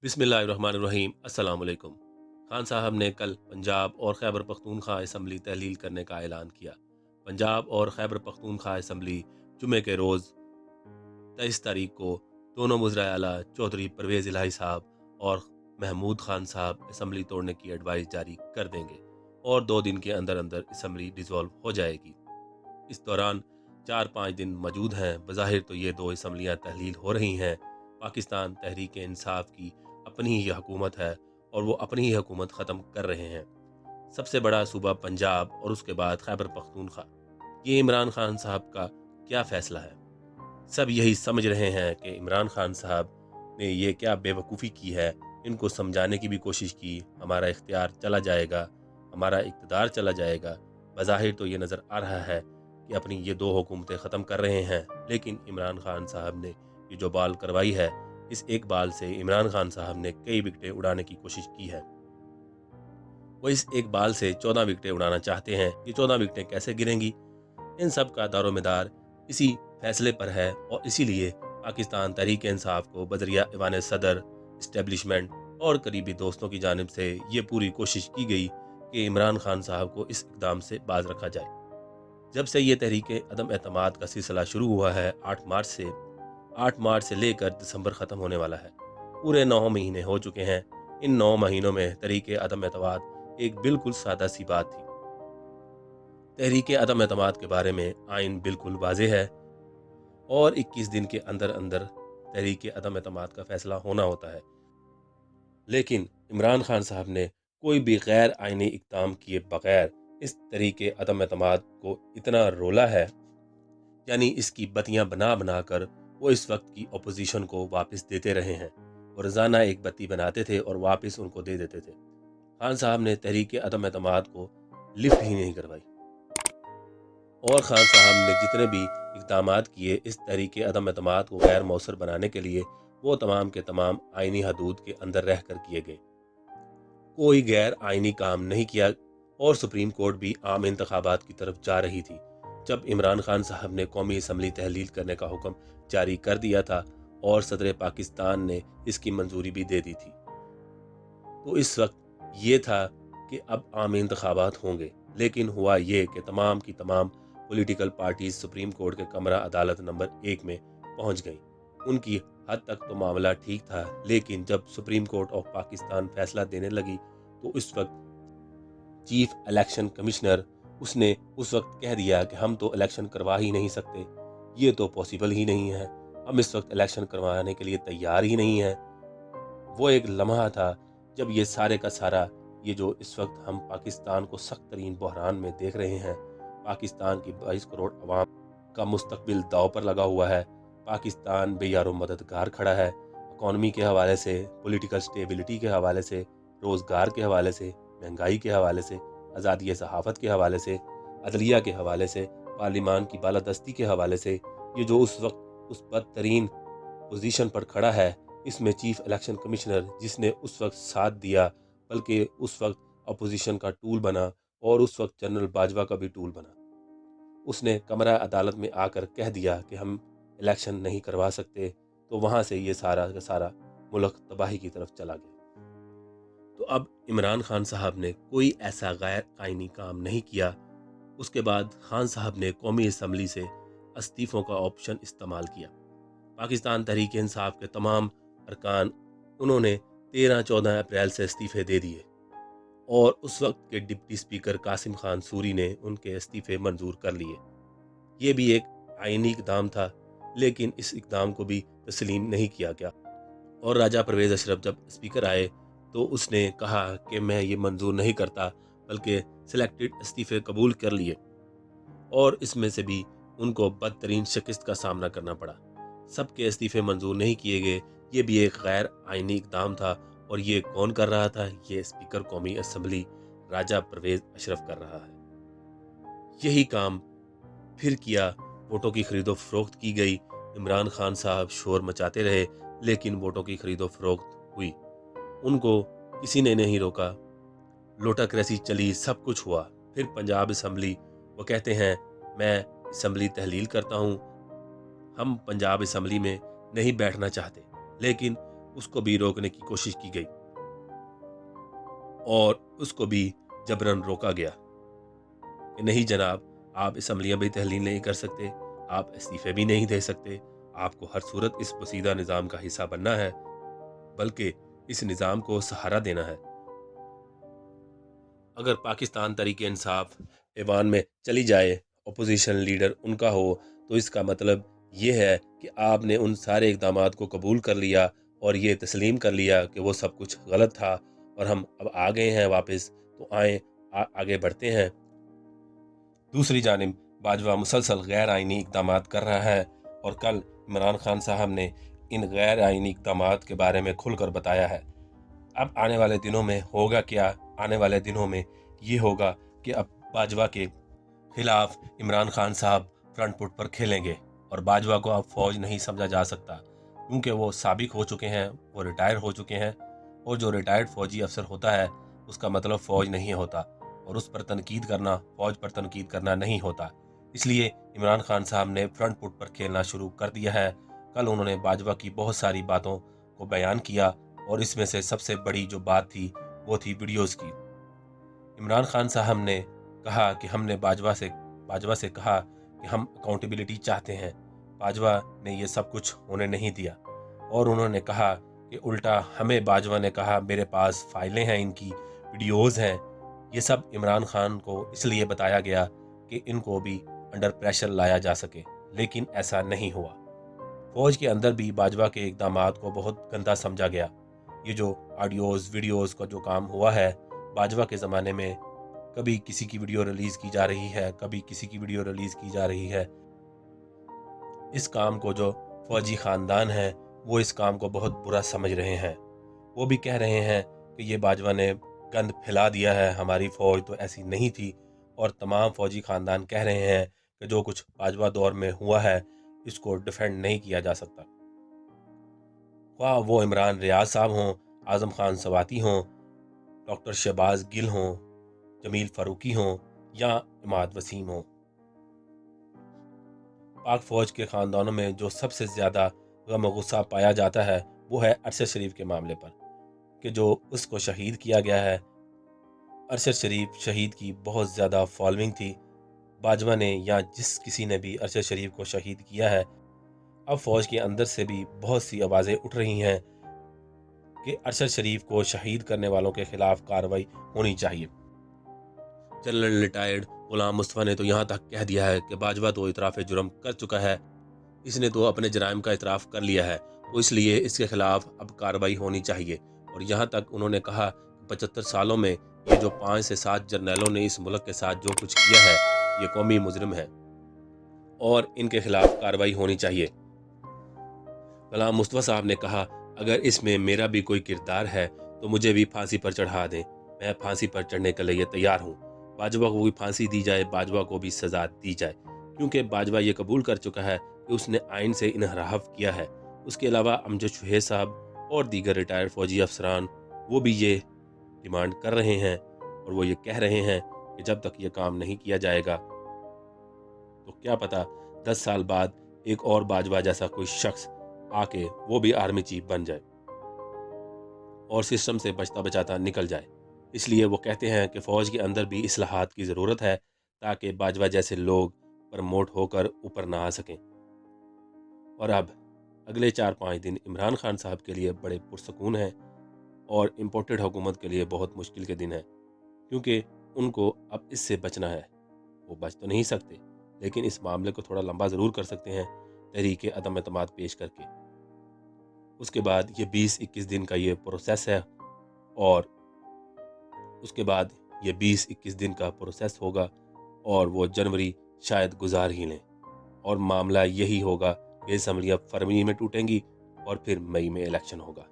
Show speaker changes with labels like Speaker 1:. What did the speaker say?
Speaker 1: बिस्मिल्लाहिर्रहमानिर्रहीम अस्सलाम वालेकुम। खान साहब ने कल पंजाब और खैबर पख्तूनख्वा असम्बली तहलील करने का ऐलान किया। पंजाब और खैबर पख्तूनख्वा असम्बली जुमे के रोज़ 23 तारीख को दोनों वज़राए आला चौधरी परवेज़ इलाही साहब और महमूद खान साहब असम्बली तोड़ने की एडवाइस जारी कर देंगे और 2 दिन के अंदर अंदर असम्बली डिज़ोल्व हो जाएगी। इस दौरान 4-5 दिन मौजूद हैं। बज़ाहिर तो ये दो असम्बलियाँ तहलील हो रही हैं। पाकिस्तान तहरीक इंसाफ की अपनी ही हुकूमत है और वो अपनी ही हुकूमत ख़त्म कर रहे हैं। सबसे बड़ा सूबा पंजाब और उसके बाद खैबर पख्तूनख्वा। ये इमरान खान साहब का क्या फ़ैसला है? सब यही समझ रहे हैं कि इमरान खान साहब ने ये क्या बेवकूफ़ी की है। इनको समझाने की भी कोशिश की, हमारा इख्तियार चला जाएगा, हमारा इक़्तिदार चला जाएगा। बज़ाहिर तो ये नज़र आ रहा है कि अपनी ये दो हुकूमतें ख़त्म कर रहे हैं, लेकिन इमरान खान साहब ने ये जो बाल करवाई है, इस एक बाल से इमरान खान साहब ने कई विकेटें उड़ाने की कोशिश की है। वो इस एक बाल से 14 विकेटें उड़ाना चाहते हैं। ये 14 विकेटें कैसे गिरेंगी? इन सब का दारोमदार इसी फैसले पर है और इसीलिए पाकिस्तान तहरीक इंसाफ को बदरिया ईवान सदर, इस्टेब्लिशमेंट और करीबी दोस्तों की जानिब से ये पूरी कोशिश की गई कि इमरान खान साहब को इस इक़दाम से बाज रखा जाए। जब से ये तहरीक अदम एतमाद का सिलसिला शुरू हुआ है 8 मार्च से लेकर दिसंबर ख़त्म होने वाला है। पूरे 9 महीने हो चुके हैं। इन 9 महीनों में तहरीक अदम एतमाद एक बिल्कुल सादा सी बात थी। तहरीक अदम एतमाद के बारे में आइन बिल्कुल वाज़ेह है और 21 दिन के अंदर अंदर तहरीक अदम एतमाद का फ़ैसला होना होता है। लेकिन इमरान खान साहब ने कोई भी गैर आइनी इक़दाम किए बगैर इस तहरीक अदम एतमाद को इतना रोला है, यानी इसकी बत्तियां बना बना कर वो इस वक्त की अपोजिशन को वापस देते रहे हैं। वो रोज़ाना एक बत्ती बनाते थे और वापस उनको दे देते थे। खान साहब ने तहरीक अदम एतमाद को लिफ्ट ही नहीं करवाई और खान साहब ने जितने भी इक़दामात किए इस तहरीक अदम एतमाद को गैर मौसर बनाने के लिए, वो तमाम के तमाम आइनी हदूद के अंदर रह कर किए गए। कोई गैर आइनी काम नहीं किया और सुप्रीम कोर्ट भी आम इंतखाबात की तरफ जा रही थी जब इमरान खान साहब ने कौमी असम्बली तहलील करने का हुक्म जारी कर दिया था और सदर पाकिस्तान ने इसकी मंजूरी भी दे दी थी। तो इस वक्त ये था कि अब आम इंतखाबात होंगे, लेकिन हुआ ये कि तमाम की तमाम पॉलिटिकल पार्टीज सुप्रीम कोर्ट के कमरा अदालत नंबर 1 में पहुंच गई। उनकी हद तक तो मामला ठीक था, लेकिन जब सुप्रीम कोर्ट ऑफ पाकिस्तान फैसला देने लगी तो इस वक्त चीफ इलेक्शन कमिश्नर उसने उस वक्त कह दिया कि हम तो इलेक्शन करवा ही नहीं सकते, ये तो पॉसिबल ही नहीं है, हम इस वक्त इलेक्शन करवाने के लिए तैयार ही नहीं हैं। वो एक लम्हा था जब ये सारे का सारा ये जो इस वक्त हम पाकिस्तान को सख्त तरीन बहरान में देख रहे हैं, पाकिस्तान की 22 करोड़ अवाम का मुस्तकबिल दाव पर लगा हुआ है। पाकिस्तान बेयारो मददगार खड़ा है, इकॉनमी के हवाले से, पॉलिटिकल स्टेबिलिटी के हवाले से, रोज़गार के हवाले से, महंगाई के हवाले से, आज़ादी सहाफ़त के हवाले से, अदलिया के हवाले से, पार्लिमान की बालादस्ती के हवाले से। ये जो उस वक्त उस बदतरीन पोजीशन पर खड़ा है, इसमें चीफ इलेक्शन कमिश्नर जिसने उस वक्त साथ दिया, बल्कि उस वक्त अपोजिशन का टूल बना और उस वक्त जनरल बाजवा का भी टूल बना, उसने कमरा अदालत में आकर कह दिया कि हम इलेक्शन नहीं करवा सकते। तो वहाँ से ये सारा का सारा मुल्क तबाही की तरफ चला गया। तो अब इमरान खान साहब ने कोई ऐसा गैर आइनी काम नहीं किया। उसके बाद खान साहब ने कौमी असम्बली से इस्तीफ़ों का ऑप्शन इस्तेमाल किया। पाकिस्तान तहरीक इंसाफ के तमाम अरकान उन्होंने 13-14 अप्रैल से इस्तीफ़े दे दिए और उस वक्त के डिप्टी स्पीकर कासिम खान सूरी ने उनके इस्तीफ़े मंजूर कर लिए। ये भी एक आइनी इक़दाम था, लेकिन इस इक़दाम को भी तस्लीम नहीं किया गया और राजा परवेज़ अशरफ जब स्पीकर आए तो उसने कहा कि मैं ये मंजूर नहीं करता, बल्कि सिलेक्टेड इस्तीफ़े कबूल कर लिए और इसमें से भी उनको बदतरीन शिकस्त का सामना करना पड़ा। सबके इस्तीफ़े मंजूर नहीं किए गए। ये भी एक गैर आइनी इक़दाम था और ये कौन कर रहा था? ये स्पीकर कौमी असम्बली राजा परवेज़ अशरफ कर रहा है। यही काम फिर किया, वोटों की खरीदो फरोख्त की गई। इमरान खान साहब शोर मचाते रहे, लेकिन वोटों की खरीदो फरोख्त हुई, उनको किसी ने नहीं रोका। लोटाक्रेसी चली, सब कुछ हुआ। फिर पंजाब असम्बली, वो कहते हैं मैं असम्बली तहलील करता हूँ, हम पंजाब असम्बली में नहीं बैठना चाहते, लेकिन اس کو بھی روکنے کی کوشش کی گئی اور اس کو بھی جبرن روکا گیا کہ نہیں جناب، آپ اسمبلیاں بھی تحلیل نہیں کر سکتے، آپ استعفے بھی نہیں دے سکتے، آپ کو ہر صورت اس پسیدہ نظام کا حصہ بننا ہے، بلکہ اس نظام کو سہارا دینا ہے۔ اگر پاکستان تحریک انصاف ایوان میں چلی جائے، اپوزیشن لیڈر ان کا ہو، تو اس کا مطلب یہ ہے کہ آپ نے ان سارے اقدامات کو قبول کر لیا اور یہ تسلیم کر لیا کہ وہ سب کچھ غلط تھا اور ہم اب آ گئے ہیں واپس، تو آئیں آگے بڑھتے ہیں۔ دوسری جانب باجوہ مسلسل غیر آئینی اقدامات کر رہا ہے اور کل عمران خان صاحب نے ان غیر آئینی اقدامات کے بارے میں کھل کر بتایا ہے۔ اب آنے والے دنوں میں ہوگا کیا؟ آنے والے دنوں میں یہ ہوگا کہ اب باجوہ کے خلاف عمران خان صاحب فرنٹ فٹ پر کھیلیں گے اور باجوہ کو اب فوج نہیں سمجھا جا سکتا، کیونکہ وہ سابق ہو چکے ہیں، وہ ریٹائر ہو چکے ہیں، اور جو ریٹائرڈ فوجی افسر ہوتا ہے اس کا مطلب فوج نہیں ہوتا، اور اس پر تنقید کرنا فوج پر تنقید کرنا نہیں ہوتا۔ اس لیے عمران خان صاحب نے فرنٹ فٹ پر کھیلنا شروع کر دیا ہے۔ کل انہوں نے باجوہ کی بہت ساری باتوں کو بیان کیا اور اس میں سے سب سے بڑی جو بات تھی وہ تھی ویڈیوز کی۔ عمران خان صاحب نے کہا کہ ہم نے باجوہ سے کہا کہ ہم اکاؤنٹیبلٹی چاہتے ہیں۔ باجوہ نے یہ سب کچھ ہونے نہیں دیا اور انہوں نے کہا کہ الٹا ہمیں باجوہ نے کہا میرے پاس فائلیں ہیں، ان کی ویڈیوز ہیں۔ یہ سب عمران خان کو اس لیے بتایا گیا کہ ان کو بھی انڈر پریشر لایا جا سکے، لیکن ایسا نہیں ہوا۔ فوج کے اندر بھی باجوہ کے اقدامات کو بہت گندا سمجھا گیا۔ یہ جو آڈیوز ویڈیوز کا جو کام ہوا ہے باجوہ کے زمانے میں، کبھی کسی کی ویڈیو ریلیز کی جا رہی ہے، کبھی کسی کی ویڈیو ریلیز کی جا رہی ہے۔ اس کام کو جو فوجی خاندان ہے وہ اس کام کو بہت برا سمجھ رہے ہیں۔ وہ بھی کہہ رہے ہیں کہ یہ باجوہ نے گند پھیلا دیا ہے، ہماری فوج تو ایسی نہیں تھی، اور تمام فوجی خاندان کہہ رہے ہیں کہ جو کچھ باجوہ دور میں ہوا ہے اس کو ڈیفینڈ نہیں کیا جا سکتا، خواہ وہ عمران ریاض صاحب ہوں، اعظم خان سواتی ہوں، ڈاکٹر شہباز گل ہوں، جمیل فاروقی ہوں یا عماد وسیم ہوں۔ پاک فوج کے خاندانوں میں جو سب سے زیادہ غم و غصہ پایا جاتا ہے وہ ہے ارشد شریف کے معاملے پر، کہ جو اس کو شہید کیا گیا ہے۔ ارشد شریف شہید کی بہت زیادہ فالوئنگ تھی باجوہ نے یا جس کسی نے بھی ارشد شریف کو شہید کیا ہے۔ اب فوج کے اندر سے بھی بہت سی آوازیں اٹھ رہی ہیں کہ ارشد شریف کو شہید کرنے والوں کے خلاف کارروائی ہونی چاہیے۔ جنرل ریٹائرڈ غلام مصطفیٰ نے تو یہاں تک کہہ دیا ہے کہ باجوہ تو اعتراف جرم کر چکا ہے، اس نے تو اپنے جرائم کا اعتراف کر لیا ہے، تو اس لیے اس کے خلاف اب کارروائی ہونی چاہیے۔ اور یہاں تک انہوں نے کہا کہ 75 سالوں میں یہ جو 5 سے 7 جرنیلوں نے اس ملک کے ساتھ جو کچھ کیا ہے یہ قومی مجرم ہے اور ان کے خلاف کارروائی ہونی چاہیے۔ غلام مصطفیٰ صاحب نے کہا اگر اس میں میرا بھی کوئی کردار ہے تو مجھے بھی پھانسی پر چڑھا دیں، میں پھانسی پر چڑھنے کے لیے تیار ہوں۔ باجوہ کو بھی پھانسی دی جائے، باجوہ کو بھی سزا دی جائے، کیونکہ باجوہ یہ قبول کر چکا ہے کہ اس نے آئین سے انحراف کیا ہے۔ اس کے علاوہ امجد شہید صاحب اور دیگر ریٹائرڈ فوجی افسران وہ بھی یہ ڈیمانڈ کر رہے ہیں اور وہ یہ کہہ رہے ہیں کہ جب تک یہ کام نہیں کیا جائے گا تو کیا پتہ 10 سال بعد ایک اور باجوہ جیسا کوئی شخص آ کے وہ بھی آرمی چیف بن جائے اور سسٹم سے بچتا بچاتا نکل جائے۔ اس لیے وہ کہتے ہیں کہ فوج کے اندر بھی اصلاحات کی ضرورت ہے تاکہ باجوہ جیسے لوگ پرموٹ ہو کر اوپر نہ آ سکیں۔ اور اب اگلے 4-5 دن عمران خان صاحب کے لیے بڑے پرسکون ہیں اور امپورٹڈ حکومت کے لیے بہت مشکل کے دن ہیں، کیونکہ ان کو اب اس سے بچنا ہے۔ وہ بچ تو نہیں سکتے لیکن اس معاملے کو تھوڑا لمبا ضرور کر سکتے ہیں تحریک عدم اعتماد پیش کر کے۔ اس کے بعد یہ 20-21 دن کا یہ پروسیس ہے اور اس کے بعد یہ 20-21 دن کا پروسیس ہوگا اور وہ جنوری شاید گزار ہی لیں اور معاملہ یہی ہوگا کہ اسمبلیاں فروری میں ٹوٹیں گی اور پھر مئی میں الیکشن ہوگا۔